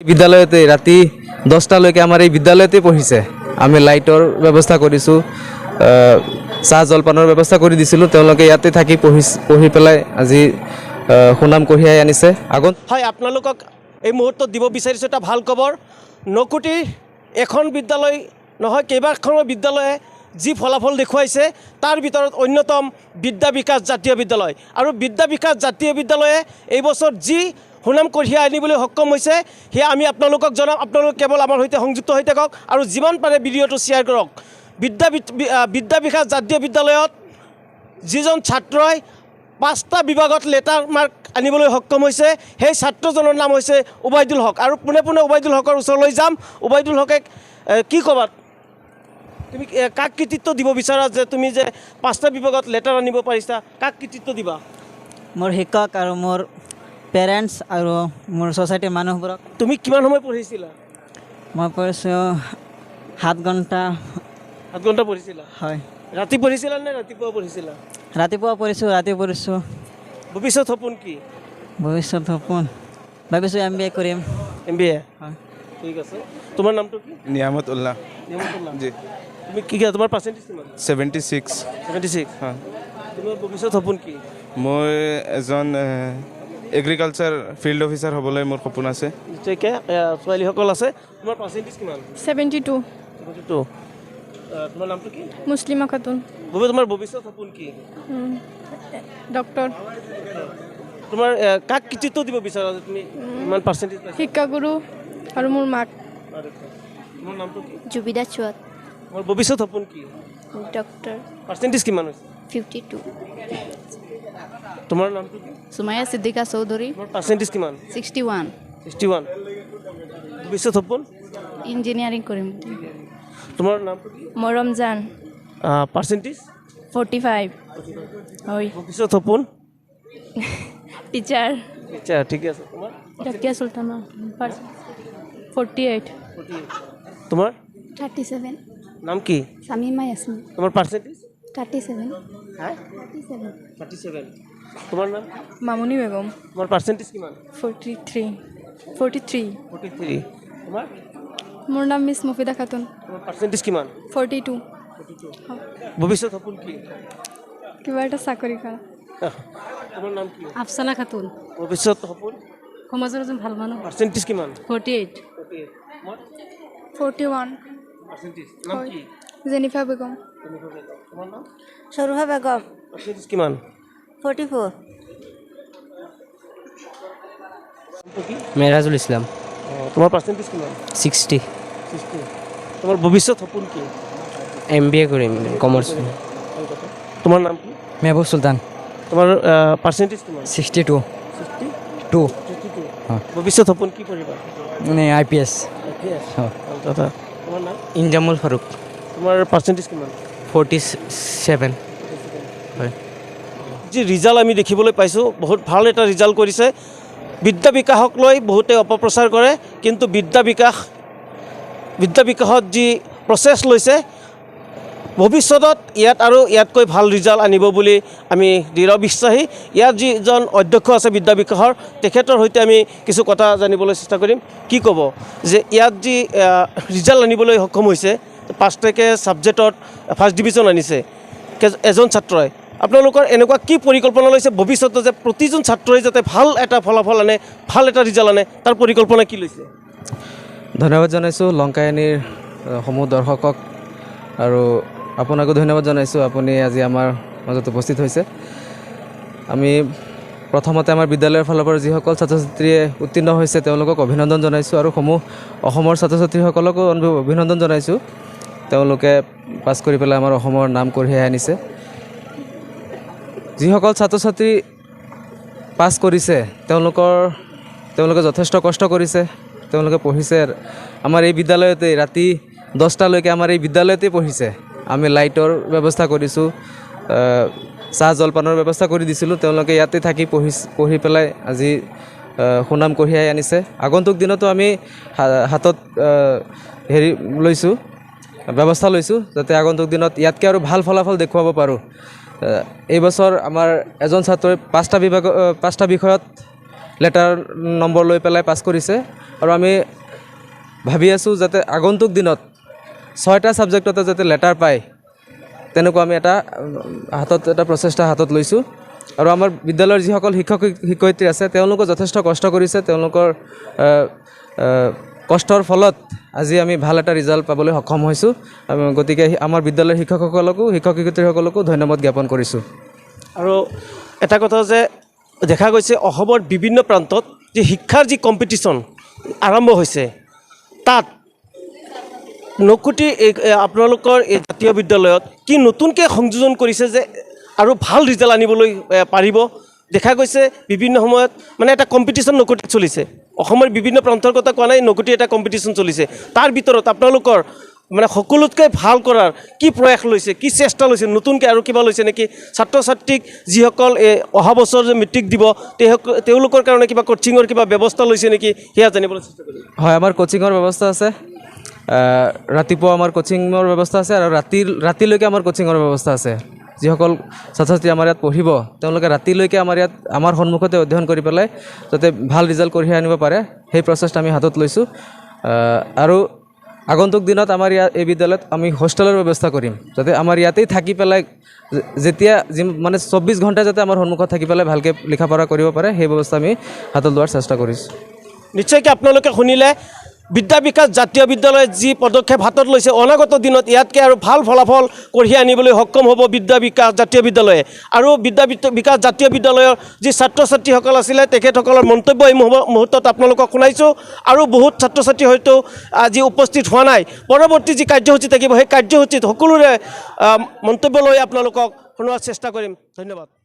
বিদ্যালয়তে ৰাতি 10টালৈকে আমাৰ এই বিদ্যালয়তে পঢ়িছে। আমি লাইটৰ ব্যৱস্থা কৰিছোঁ, চাহ জলপানৰ ব্যৱস্থা কৰি দিছিলোঁ। তেওঁলোকে ইয়াতে থাকি পঢ়ি পেলাই আজি সুনাম কঢ়িয়াই আনিছে। হয়, আপোনালোকক এই মুহূৰ্তত দিব বিচাৰিছোঁ এটা ভাল খবৰ। নকুটিৰ এখন বিদ্যালয় নহয়, কেইবাখনো বিদ্যালয়ে যি ফলাফল দেখুৱাইছে তাৰ ভিতৰত অন্যতম বিদ্যা বিকাশ জাতীয় বিদ্যালয়। আৰু বিদ্যা বিকাশ জাতীয় বিদ্যালয়ে এইবছৰ যি সুনাম কঢ়িয়াই আনিবলৈ সক্ষম হৈছে সেয়া আমি আপোনালোকক জনাম। আপোনালোক কেৱল আমাৰ সৈতে সংযুক্ত হৈ থাকক আৰু যিমান পাৰে ভিডিঅ'টো শ্বেয়াৰ কৰক। বিদ্যা বিকাশ জাতীয় বিদ্যালয়ত যিজন ছাত্ৰই 5টা বিভাগত লেটাৰ মাৰ্ক আনিবলৈ সক্ষম হৈছে সেই ছাত্ৰজনৰ নাম হৈছে ওবাইদুল হক। আৰু পোনে পোনে ওবাইদুল হকৰ ওচৰলৈ যাম। ওবাইদুল হকে কি ক'বা, তুমি কাক কৃতিত্ব দিব বিচাৰা যে তুমি যে 5টা বিভাগত লেটাৰ আনিব পাৰিছা? কাক কৃতিত্ব দিবা? মোৰ শিক্ষক আৰু মোৰ পেৰেণ্টছ আৰু মোৰ ছ'চাইটিৰ মানুহবোৰক। তুমি কিমান সময় পঢ়িছিলা? মই পঢ়িছোঁ 7 ঘণ্টা। 7 ঘণ্টা পঢ়িছিলা? হয়। ৰাতি পঢ়িছিলা নে ৰাতিপুৱা পঢ়িছিলা? ৰাতিপুৱা পঢ়িছোঁ, ৰাতি পঢ়িছোঁ। ভৱিষ্যত সপোন কি? ভৱিষ্যত সপোন ভাবিছোঁ MBA কৰিম। MBA? হয়। ঠিক আছে। তোমাৰ নামটো কি? নিয়ামত উল্লাহ। জি। তুমি কি তোমাৰ পাৰ্চেণ্টেজ কিমান? 76। 76? হয়। তোমাৰ ভৱিষ্যত সপোন কি? মই এজন এগ্ৰিকালচাৰ ফিল্ড অফিচাৰ হ'বলৈ মোৰ সপোন আছে। নিশ্চয়কৈ ছোৱালীসকল আছে। তোমাৰ পাৰ্চেণ্টেজ কিমান? 72। 72। তোমাৰ নামটো কি? মুছলিমা খাতুন। তোমাৰ ভৱিষ্যত সপোন কি? ডক্টৰ। তোমাৰ কাক কৃতিত্ব দিব বিচাৰা যে তুমি ইমান পাৰ্চেণ্টেজ পাইছা? শিক্ষাগুৰু আৰু মোৰ মাক। তোমাৰ নামটো কি? জুবিদা চুৱাত। তোমাৰ ভৱিষ্যত সপোন কি? ডক্টৰ। পাৰ্চেণ্টেজ কিমান হৈছে? 52। তোমাৰ নামটো কি? সুমাইয়া সিদ্দিকা চৌধুৰী। তোমাৰ পাৰ্চেণ্টেজ কিমান? 61। 61। ভৱিষ্যত সপোন? ইঞ্জিনিয়াৰিং কৰিম। তোমাৰ নামটো কি? মৰমজান। পাৰ্চেণ্টেজ? 45। হয়। ভৱিষ্যত সপোন? টিচাৰ। আচ্ছা, ঠিকে আছে। তোমাৰ? জাকিয়া চুলতানা। 48। তোমাৰ 37। নাম কি? শামিমা ইয়াসমিন। তোমাৰ পাৰ্চেণ্টেজ? 37। হা? 37। 37। তোমাৰ নাম? মামুনি বেগম। তোমাৰ পাৰ্চেণ্টেজ কিমান? 43। 43। তোমাৰ? মোৰ নাম মিছ মুফিদা খাতুন। তোমাৰ পাৰ্চেণ্টেজ কিমান? 42। ভৱিষ্যত সপোন কি? কিবা এটা চাকৰি কৰা। তোমাৰ নাম কি? আফচানা খাতুন। ভৱিষ্যত সপোন? সমাজৰ এজন ভাল মানুহ। পাৰ্চেণ্টেজ কিমান? 48। 48। তোমাৰ? 41। পাৰ্চেণ্টেজ নাম কি? জেনিফা বেগম। তোমাৰ নাম? সৰুহা বেগম। পাৰ্চেণ্টেজ কিমান? 44। মেৰাজুল ইছলাম। তোমাৰ পাৰ্চেণ্টেজ কিমান? 60। 60। তোমাৰ ভৱিষ্যত সপোন কি? MBA কৰিম কমাৰ্চ। তোমাৰ নাম কি? মেহবুব চুলতান। তোমাৰ পাৰ্চেণ্টেজ কিমান? 62। 62। ভৱিষ্যত সপোন কি কৰিবা? মানে IPS। তোমাৰ নাম? ইনজামুল ফাৰুক। তোমাৰ পাৰ্চেণ্টেজ কিমান? 47। হয়। যি ৰিজাল্ট আমি দেখিবলৈ পাইছোঁ, বহুত ভাল এটা ৰিজাল্ট কৰিছে। বিদ্যা বিকাশক লৈ বহুতে অপপ্ৰচাৰ কৰে, কিন্তু বিদ্যা বিকাশত যি প্ৰচেছ লৈছে ভৱিষ্যতত ইয়াত আৰু ইয়াতকৈ ভাল ৰিজাল্ট আনিব বুলি আমি দৃঢ় বিশ্বাসী। ইয়াত যিজন অধ্যক্ষ আছে বিদ্যা বিকাশৰ, তেখেতৰ সৈতে আমি কিছু কথা জানিবলৈ চেষ্টা কৰিম। কি ক'ব যে ইয়াত যি ৰিজাল্ট আনিবলৈ সক্ষম হৈছে, 5টাকৈ ছাবজেক্টত ফাৰ্ষ্ট ডিভিজন আনিছে এজন ছাত্ৰই, আপোনালোকৰ এনেকুৱা কি পৰিকল্পনা লৈছে ভৱিষ্যতে যে প্ৰতিজন ছাত্ৰই যাতে ভাল এটা ফলাফল আনে, ভাল এটা ৰিজাল্ট আনে, তাৰ পৰিকল্পনা কি লৈছে? ধন্যবাদ জনাইছোঁ লংকায়নীৰ সমূহ দৰ্শকক আৰু আপোনাকো ধন্যবাদ জনাইছোঁ, আপুনি আজি আমাৰ মাজত উপস্থিত হৈছে। আমি প্ৰথমতে আমাৰ বিদ্যালয়ৰ ফালৰ পৰা যিসকল ছাত্ৰ ছাত্ৰীয়ে উত্তীৰ্ণ হৈছে তেওঁলোকক অভিনন্দন জনাইছোঁ আৰু সমূহ অসমৰ ছাত্ৰ ছাত্ৰীসকলকো অভিনন্দন জনাইছোঁ। তেওঁলোকে পাছ কৰি পেলাই আমাৰ অসমৰ নাম কঢ়িয়াই আনিছে। যিসকল ছাত্ৰ ছাত্ৰী পাছ কৰিছে তেওঁলোকে যথেষ্ট কষ্ট কৰিছে, তেওঁলোকে পঢ়িছে। আমাৰ এই বিদ্যালয়তে ৰাতি 10টালৈকে আমাৰ এই বিদ্যালয়তে পঢ়িছে। আমি লাইটৰ ব্যৱস্থা কৰিছোঁ, চাহ জলপানৰ ব্যৱস্থা কৰি দিছিলোঁ। তেওঁলোকে ইয়াতে থাকি পঢ়ি পেলাই আজি সুনাম কঢ়িয়াই আনিছে। আগন্তুক দিনতো আমি হাতত ব্যৱস্থা লৈছোঁ যাতে আগন্তুক দিনত ইয়াতকৈ আৰু ভাল ফলাফল দেখুৱাব পাৰোঁ। এই বছৰ আমাৰ এজন ছাত্ৰই 5টা বিষয়ত লেটাৰ নম্বৰ লৈ পেলাই পাছ কৰিছে আৰু আমি ভাবি আছোঁ যাতে আগন্তুক দিনত 6টা ছাবজেক্টতে যাতে লেটাৰ পায় তেনেকুৱা আমি এটা প্ৰচেষ্টা হাতত লৈছোঁ আৰু আমাৰ বিদ্যালয়ৰ যিসকল শিক্ষক শিক্ষয়িত্ৰী আছে তেওঁলোকে যথেষ্ট কষ্ট কৰিছে তেওঁলোকৰ কষ্টৰ ফলত আজি আমি ভাল এটা ৰিজাল্ট পাবলৈ সক্ষম হৈছোঁ গতিকে আমাৰ বিদ্যালয়ৰ শিক্ষকসকলকো শিক্ষক শিক্ষয়িত্ৰীসকলকো ধন্যবাদ জ্ঞাপন কৰিছোঁ আৰু এটা কথা যে দেখা গৈছে অসমৰ বিভিন্ন প্ৰান্তত যে শিক্ষাৰ যি কম্পিটিশ্যন আৰম্ভ হৈছে তাত নকুটি আপোনালোকৰ এই জাতীয় বিদ্যালয়ত কি নতুনকৈ সংযোজন কৰিছে যে আৰু ভাল ৰিজাল্ট আনিবলৈ পাৰিব দেখা গৈছে বিভিন্ন সময়ত মানে এটা কম্পিটিশ্যন নকুটিত চলিছে অসমৰ বিভিন্ন প্ৰান্তৰ কথা কোৱা নাই নকুটি এটা কম্পিটিশ্যন চলিছে তাৰ ভিতৰত আপোনালোকৰ মানে সকলোতকৈ ভাল কৰাৰ কি প্ৰয়াস লৈছে কি চেষ্টা লৈছে নতুনকৈ আৰু কিবা লৈছে নেকি ছাত্ৰ ছাত্ৰীক যিসকল অহা বছৰ যে মেট্ৰিক দিব তেওঁলোকৰ কাৰণে কিবা কোচিঙৰ কিবা ব্যৱস্থা লৈছে নেকি সেয়া জানিবলৈ চেষ্টা কৰিম হয় আমাৰ কোচিঙৰ ব্যৱস্থা আছে ৰাতিপুৱা আমাৰ কোচিঙৰ ব্যৱস্থা আছে আৰু ৰাতিলৈকে আমাৰ কোচিঙৰ ব্যৱস্থা আছে যিসকল ছাত্ৰ ছাত্ৰী আমাৰ ইয়াত পঢ়িব তেওঁলোকে ৰাতিলৈকে আমাৰ সন্মুখতে অধ্যয়ন কৰি পেলাই যাতে ভাল ৰিজাল্ট কঢ়িয়াই আনিব পাৰে সেই প্ৰচেষ্টা আমি হাতত লৈছোঁ আৰু আগন্তুক দিনত আমাৰ এই বিদ্যালয়ত আমি হোষ্টেলৰ ব্যৱস্থা কৰিম যাতে আমাৰ ইয়াতেই থাকি পেলাই যেতিয়া মানে 24 ঘণ্টা যাতে আমাৰ সন্মুখত থাকি পেলাই ভালকৈ লিখা পঢ়া কৰিব পাৰে সেই ব্যৱস্থা আমি হাতত লোৱাৰ চেষ্টা কৰিছোঁ নিশ্চয়কৈ আপোনালোকে শুনিলে বিদ্যা বিকাশ জাতীয় বিদ্যালয়ে যি পদক্ষেপ হাতত লৈছে অনাগত দিনত ইয়াতকৈ আৰু ভাল ফলাফল কঢ়িয়াই আনিবলৈ সক্ষম হ'ব বিদ্যা বিকাশ জাতীয় বিদ্যালয়ে আৰু বিদ্যা বিকাশ জাতীয় বিদ্যালয়ৰ যি ছাত্ৰ ছাত্ৰীসকল আছিলে তেখেতসকলৰ মন্তব্য এই মুহূৰ্তত আপোনালোকক শুনাইছোঁ আৰু বহুত ছাত্ৰ ছাত্ৰী হয়তো আজি উপস্থিত হোৱা নাই পৰৱৰ্তী যি কাৰ্যসূচী থাকিব সেই কাৰ্যসূচীত সকলোৰে মন্তব্য লৈ আপোনালোকক শুনোৱাৰ চেষ্টা কৰিম ধন্যবাদ